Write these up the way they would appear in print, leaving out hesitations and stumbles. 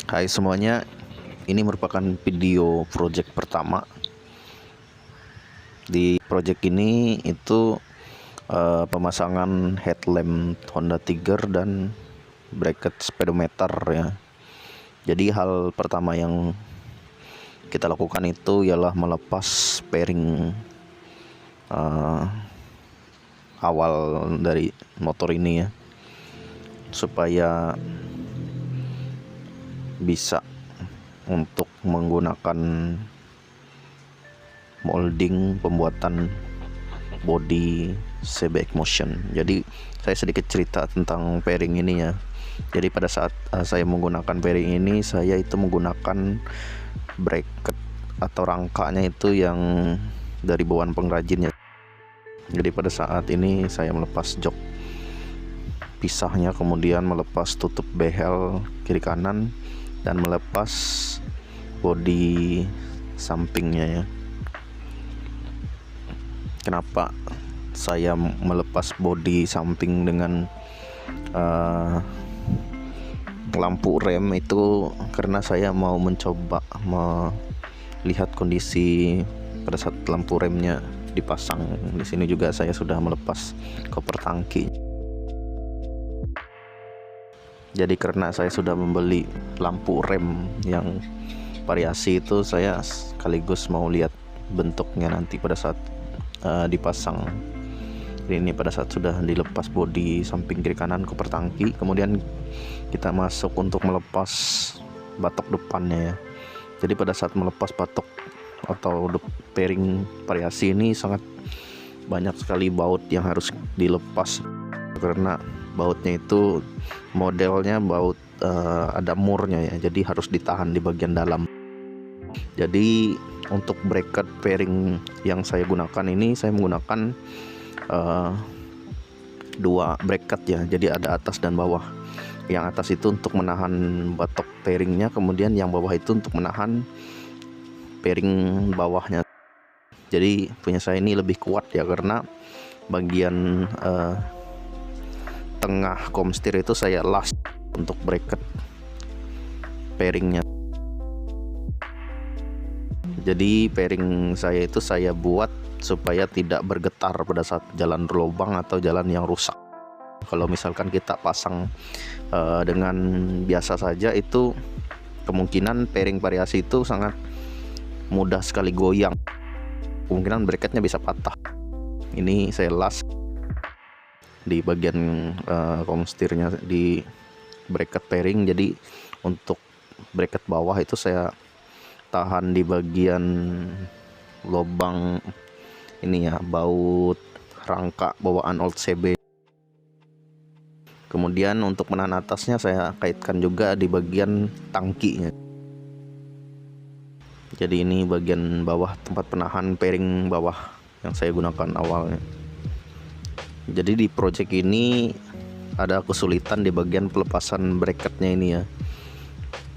Hai semuanya, ini merupakan video project pertama. Di project ini itu pemasangan headlamp Honda Tiger dan bracket speedometer ya. Jadi hal pertama yang kita lakukan itu ialah melepas pairing awal dari motor ini ya, supaya bisa untuk menggunakan molding pembuatan body CBX Motion. Jadi saya sedikit cerita tentang pairing ini ya. Jadi pada saat saya menggunakan pairing ini, saya itu menggunakan bracket atau rangkanya itu yang dari bawaan pengrajinnya. Jadi pada saat ini saya melepas jok pisahnya, kemudian melepas tutup behel kiri kanan dan melepas bodi sampingnya ya. Kenapa saya melepas bodi samping dengan lampu rem itu? Karena saya mau mencoba melihat kondisi pada saat lampu remnya dipasang. Di sini juga saya sudah melepas koper tangki. Jadi karena saya sudah membeli lampu rem yang variasi itu, saya sekaligus mau lihat bentuknya nanti pada saat dipasang. Ini pada saat sudah dilepas bodi samping kiri kanan koper tangki, kemudian kita masuk untuk melepas batok depannya ya. Jadi pada saat melepas batok atau pairing variasi ini sangat banyak sekali baut yang harus dilepas, karena bautnya itu modelnya baut ada murnya ya, jadi harus ditahan di bagian dalam. Jadi untuk bracket pairing yang saya gunakan ini, saya menggunakan dua bracket ya. Jadi ada atas dan bawah. Yang atas itu untuk menahan batok pairingnya, kemudian yang bawah itu untuk menahan pairing bawahnya. Jadi punya saya ini lebih kuat ya, karena bagian tengah komstir itu saya las untuk bracket pairingnya. Jadi pairing saya itu saya buat supaya tidak bergetar pada saat jalan lubang atau jalan yang rusak. Kalau misalkan kita pasang dengan biasa saja, itu kemungkinan pairing variasi itu sangat mudah sekali goyang, kemungkinan bracketnya bisa patah. Ini saya las di bagian komstirnya di bracket pairing. Jadi untuk bracket bawah itu saya tahan di bagian lubang ini ya, baut rangka bawaan old CB. Kemudian untuk menahan atasnya saya kaitkan juga di bagian tangkinya. Jadi ini bagian bawah tempat penahan pairing bawah yang saya gunakan awalnya. Jadi di project ini ada kesulitan di bagian pelepasan bracketnya ini ya,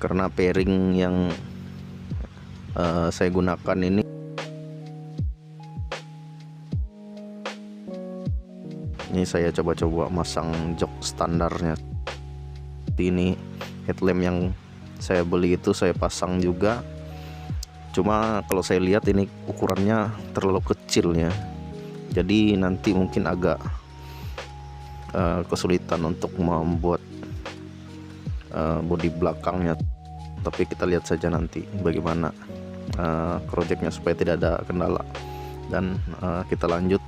karena pairing yang saya gunakan ini saya coba-coba masang jok standarnya. Ini headlamp yang saya beli itu saya pasang juga, cuma kalau saya lihat ini ukurannya terlalu kecil ya, jadi nanti mungkin agak kesulitan untuk membuat bodi belakangnya. Tapi kita lihat saja nanti bagaimana projectnya supaya tidak ada kendala. Dan kita lanjut,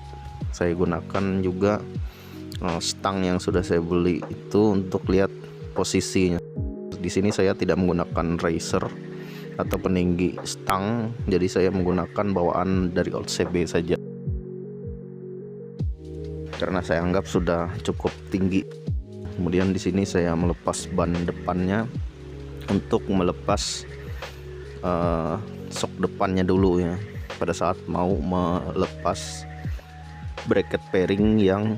saya gunakan juga stang yang sudah saya beli itu untuk lihat posisinya. Di sini saya tidak menggunakan racer atau peninggi stang, jadi saya menggunakan bawaan dari old CB saja, karena saya anggap sudah cukup tinggi. Kemudian di sini saya melepas ban depannya untuk melepas sok depannya dulu ya, pada saat mau melepas bracket pairing yang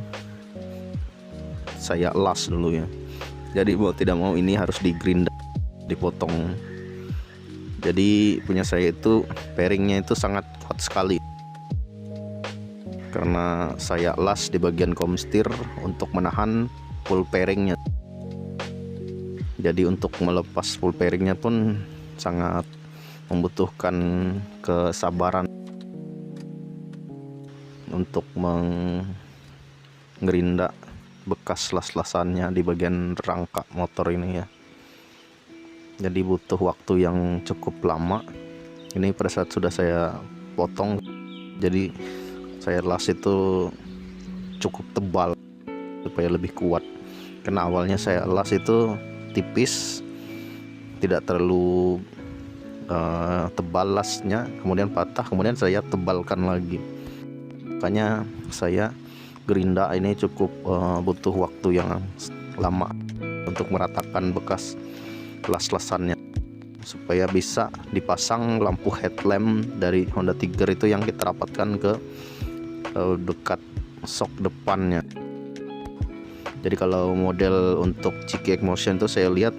saya las dulu ya. Jadi mau tidak mau ini harus digrinda, dipotong. Jadi punya saya itu pairingnya itu sangat kuat sekali, karena saya las di bagian komstir untuk menahan full pairingnya. Jadi untuk melepas full pairingnya pun sangat membutuhkan kesabaran untuk menggerinda bekas las-lasannya di bagian rangka motor ini ya. Jadi butuh waktu yang cukup lama. Ini pada saat sudah saya potong, jadi saya las itu cukup tebal supaya lebih kuat. Karena awalnya saya las itu tipis, tidak terlalu tebal lasnya, kemudian patah, kemudian saya tebalkan lagi. Makanya saya gerinda ini cukup butuh waktu yang lama untuk meratakan bekas las-lasannya supaya bisa dipasang lampu headlamp dari Honda Tiger itu yang kita rapatkan ke dekat shock depannya. Jadi kalau model untuk GKX Motion itu saya lihat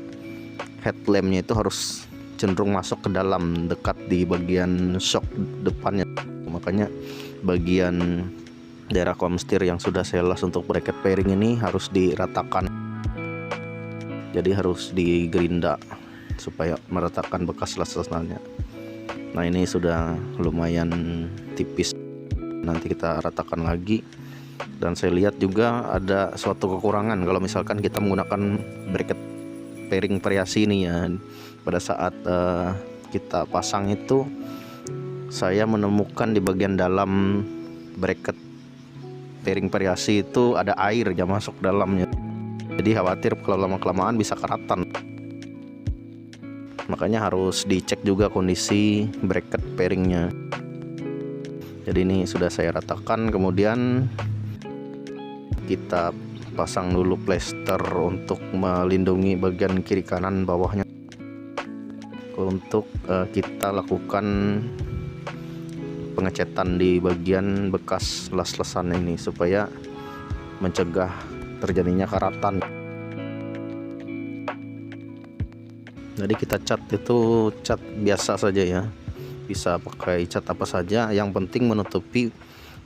headlampnya itu harus cenderung masuk ke dalam, dekat di bagian shock depannya. Makanya bagian daerah komstir yang sudah saya las untuk bracket pairing ini harus diratakan. Jadi harus digerinda supaya meratakan bekas las-lasannya. Nah ini sudah lumayan tipis, nanti kita ratakan lagi. Dan saya lihat juga ada suatu kekurangan kalau misalkan kita menggunakan bracket pairing variasi ini ya. Pada saat kita pasang itu saya menemukan di bagian dalam bracket pairing variasi itu ada air yang masuk dalamnya. Jadi khawatir kalau lama-kelamaan bisa karatan. Makanya harus dicek juga kondisi bracket pairingnya. Jadi ini sudah saya ratakan, kemudian kita pasang dulu plester untuk melindungi bagian kiri kanan bawahnya. Untuk kita lakukan pengecetan di bagian bekas las-lasan ini supaya mencegah terjadinya karatan. Jadi kita cat itu cat biasa saja ya, bisa pakai cat apa saja, yang penting menutupi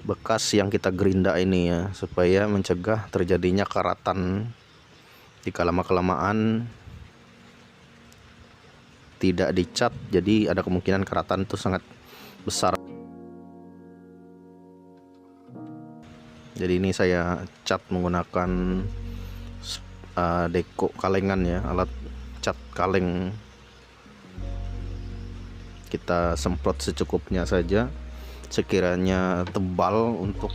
bekas yang kita gerinda ini ya, supaya mencegah terjadinya karatan. Jika lama-kelamaan tidak dicat, jadi ada kemungkinan karatan itu sangat besar. Jadi ini saya cat menggunakan deko kalengan ya, alat cat kaleng. Kita semprot secukupnya saja, sekiranya tebal untuk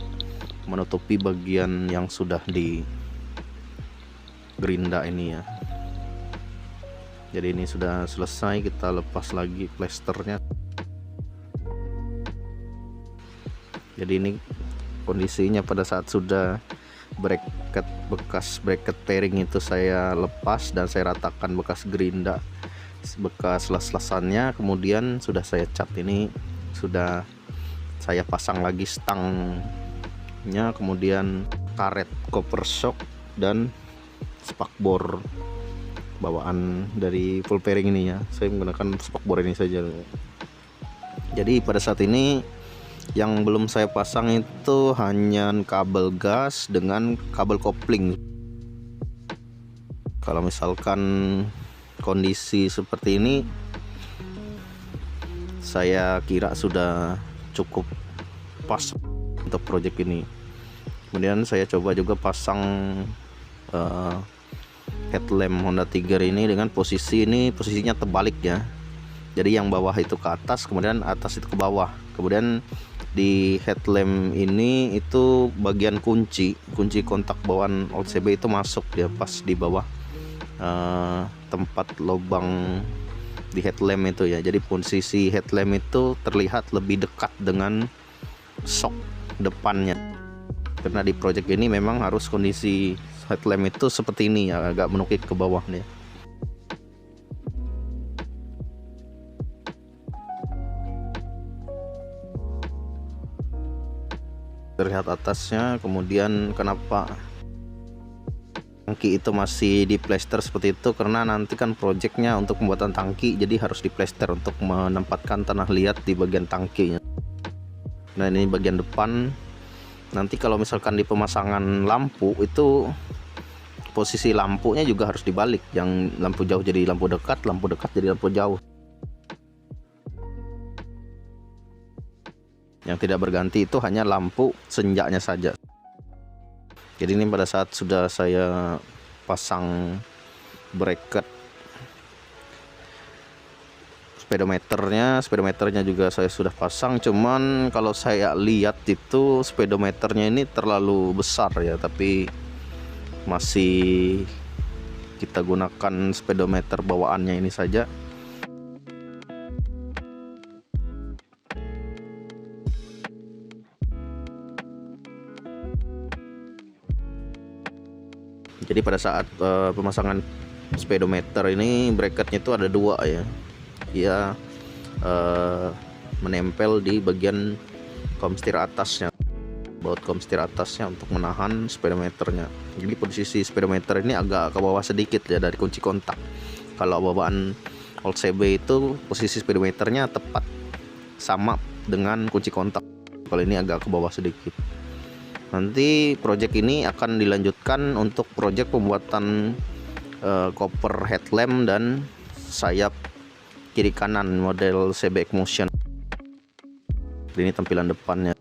menutupi bagian yang sudah di gerinda ini ya. Jadi ini sudah selesai, kita lepas lagi plesternya. Jadi ini kondisinya pada saat sudah bekas bracket pairing itu saya lepas dan saya ratakan bekas gerinda, bekas las-lasannya, kemudian sudah saya cat. Ini sudah saya pasang lagi stangnya, kemudian karet cover shock dan spakbor bawaan dari full pairing ini ya. Saya menggunakan spakbor ini saja. Jadi pada saat ini yang belum saya pasang itu hanya kabel gas dengan kabel kopling. Kalau misalkan kondisi seperti ini, saya kira sudah cukup pas untuk project ini. Kemudian saya coba juga pasang headlamp Honda Tiger ini dengan posisinya terbalik ya. Jadi yang bawah itu ke atas, kemudian atas itu ke bawah. Kemudian di headlamp ini itu bagian kunci kontak bawaan OCB itu masuk dia pas di bawah tempat lubang di headlamp itu ya. Jadi posisi headlamp itu terlihat lebih dekat dengan shock depannya, karena di project ini memang harus kondisi headlamp itu seperti ini ya, agak menukik ke bawah nih. Terlihat atasnya. Kemudian kenapa tangki itu masih di plester seperti itu, karena nanti kan projectnya untuk pembuatan tangki, jadi harus di plester untuk menempatkan tanah liat di bagian tangkinya. Nah ini bagian depan. Nanti kalau misalkan di pemasangan lampu itu posisi lampunya juga harus dibalik, yang lampu jauh jadi lampu dekat jadi lampu jauh. Yang tidak berganti itu hanya lampu senjanya saja. Jadi ini pada saat sudah saya pasang bracket speedometernya juga saya sudah pasang, cuman kalau saya lihat itu speedometernya ini terlalu besar ya, tapi masih kita gunakan speedometer bawaannya ini saja. Jadi pada saat pemasangan speedometer ini bracketnya itu ada dua ya. Dia menempel di bagian komstir atasnya, baut komstir atasnya untuk menahan speedometernya. Jadi posisi speedometer ini agak ke bawah sedikit ya dari kunci kontak. Kalau bawaan Old CB itu posisi speedometernya tepat sama dengan kunci kontak. Kalau ini agak ke bawah sedikit. Nanti project ini akan dilanjutkan untuk project pembuatan koper headlamp dan sayap kiri kanan model CB Motion. Ini tampilan depannya,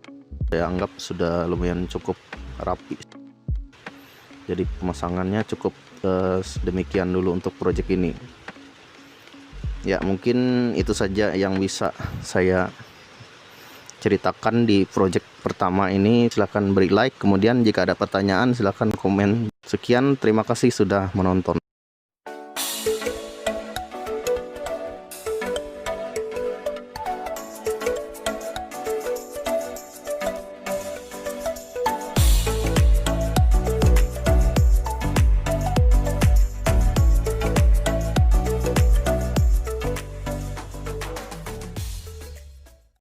saya anggap sudah lumayan cukup rapi. Jadi pemasangannya cukup demikian dulu untuk project ini. Ya, mungkin itu saja yang bisa saya ceritakan di project pertama ini. Silahkan beri like, kemudian jika ada pertanyaan silahkan komen. Sekian, terima kasih sudah menonton.